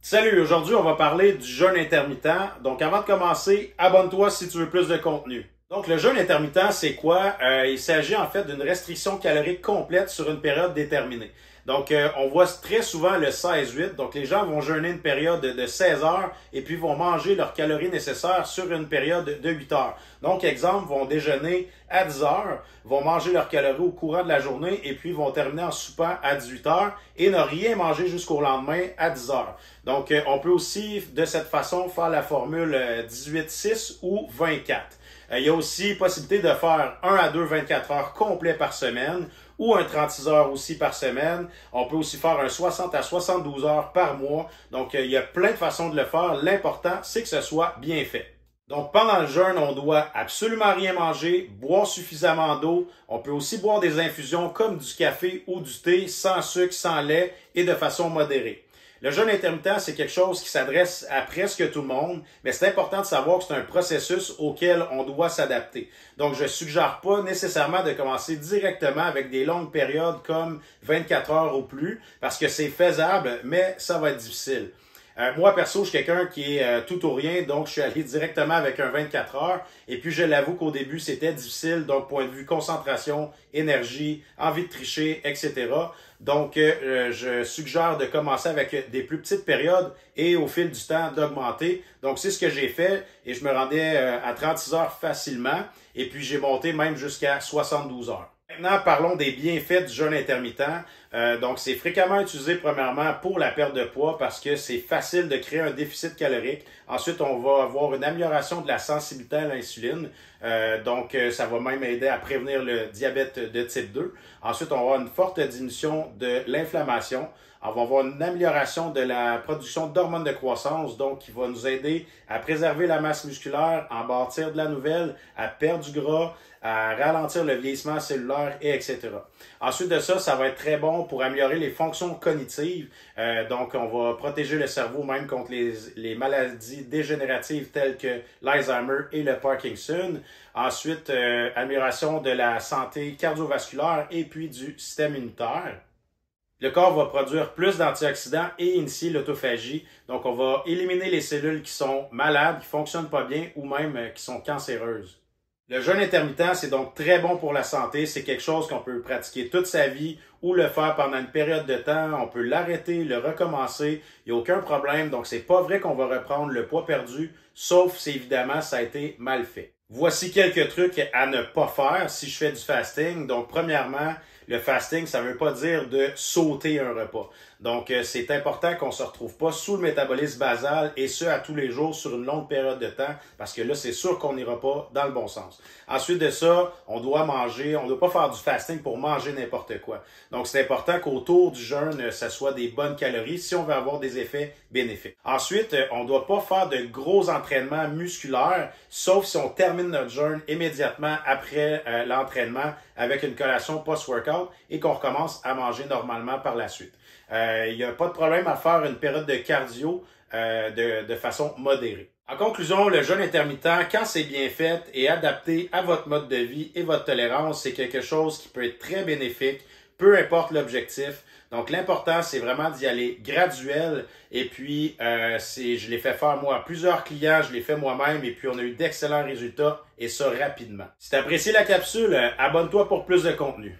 Salut, aujourd'hui on va parler du jeûne intermittent. Donc avant de commencer, abonne-toi si tu veux plus de contenu. Donc le jeûne intermittent, c'est quoi? Il s'agit en fait d'une restriction calorique complète sur une période déterminée. Donc on voit très souvent le 16-8. Donc les gens vont jeûner une période de 16 heures et puis vont manger leurs calories nécessaires sur une période de 8 heures. Donc exemple, vont déjeuner à 10 heures, vont manger leurs calories au courant de la journée et puis vont terminer en soupant à 18 heures et ne rien manger jusqu'au lendemain à 10 heures. Donc on peut aussi de cette façon faire la formule 18-6 ou 24. Il y a aussi possibilité de faire 1 à 2 24 heures complets par semaine ou un 36 heures aussi par semaine. On peut aussi faire un 60 à 72 heures par mois. Donc, il y a plein de façons de le faire. L'important, c'est que ce soit bien fait. Donc, pendant le jeûne, on doit absolument rien manger, boire suffisamment d'eau. On peut aussi boire des infusions comme du café ou du thé, sans sucre, sans lait et de façon modérée. Le jeûne intermittent, c'est quelque chose qui s'adresse à presque tout le monde, mais c'est important de savoir que c'est un processus auquel on doit s'adapter. Donc, je suggère pas nécessairement de commencer directement avec des longues périodes comme 24 heures ou plus, parce que c'est faisable, mais ça va être difficile. Moi, perso, je suis quelqu'un qui est tout ou rien, donc je suis allé directement avec un 24 heures. Et puis, je l'avoue qu'au début, c'était difficile, donc point de vue concentration, énergie, envie de tricher, etc. Donc, je suggère de commencer avec des plus petites périodes et au fil du temps d'augmenter. Donc, c'est ce que j'ai fait et je me rendais à 36 heures facilement. Et puis, j'ai monté même jusqu'à 72 heures. Maintenant, parlons des bienfaits du jeûne intermittent. Donc, c'est fréquemment utilisé premièrement pour la perte de poids parce que c'est facile de créer un déficit calorique. Ensuite, on va avoir une amélioration de la sensibilité à l'insuline. Donc, ça va même aider à prévenir le diabète de type 2. Ensuite, on va avoir une forte diminution de l'inflammation. On va avoir une amélioration de la production d'hormones de croissance, donc qui va nous aider à préserver la masse musculaire, à en bâtir de la nouvelle, à perdre du gras, à ralentir le vieillissement cellulaire, et etc. Ensuite de ça, ça va être très bon pour améliorer les fonctions cognitives. Donc, on va protéger le cerveau même contre les maladies dégénératives telles que l'Alzheimer et le Parkinson. Ensuite, amélioration de la santé cardiovasculaire et puis du système immunitaire. Le corps va produire plus d'antioxydants et initier l'autophagie. Donc, on va éliminer les cellules qui sont malades, qui fonctionnent pas bien ou même qui sont cancéreuses. Le jeûne intermittent, c'est donc très bon pour la santé. C'est quelque chose qu'on peut pratiquer toute sa vie ou le faire pendant une période de temps. On peut l'arrêter, le recommencer. Il n'y a aucun problème. Donc, c'est pas vrai qu'on va reprendre le poids perdu, sauf si évidemment ça a été mal fait. Voici quelques trucs à ne pas faire si je fais du fasting. Donc, premièrement, le fasting, ça ne veut pas dire de sauter un repas. Donc, c'est important qu'on ne se retrouve pas sous le métabolisme basal et ce, à tous les jours sur une longue période de temps parce que là, c'est sûr qu'on n'ira pas dans le bon sens. Ensuite de ça, on doit manger, on ne doit pas faire du fasting pour manger n'importe quoi. Donc, c'est important qu'autour du jeûne, ça soit des bonnes calories si on veut avoir des effets bénéfiques. Ensuite, on ne doit pas faire de gros entraînements musculaires, sauf si on termine notre jeûne immédiatement après l'entraînement avec une collation post-workout et qu'on recommence à manger normalement par la suite. Il n'y a pas de problème à faire une période de cardio de façon modérée. En conclusion, le jeûne intermittent, quand c'est bien fait et adapté à votre mode de vie et votre tolérance, c'est quelque chose qui peut être très bénéfique, peu importe l'objectif. Donc, l'important, c'est vraiment d'y aller graduel. Et puis, je l'ai fait faire moi à plusieurs clients, je l'ai fait moi-même et puis on a eu d'excellents résultats et ça rapidement. Si tu as apprécié la capsule, abonne-toi pour plus de contenu.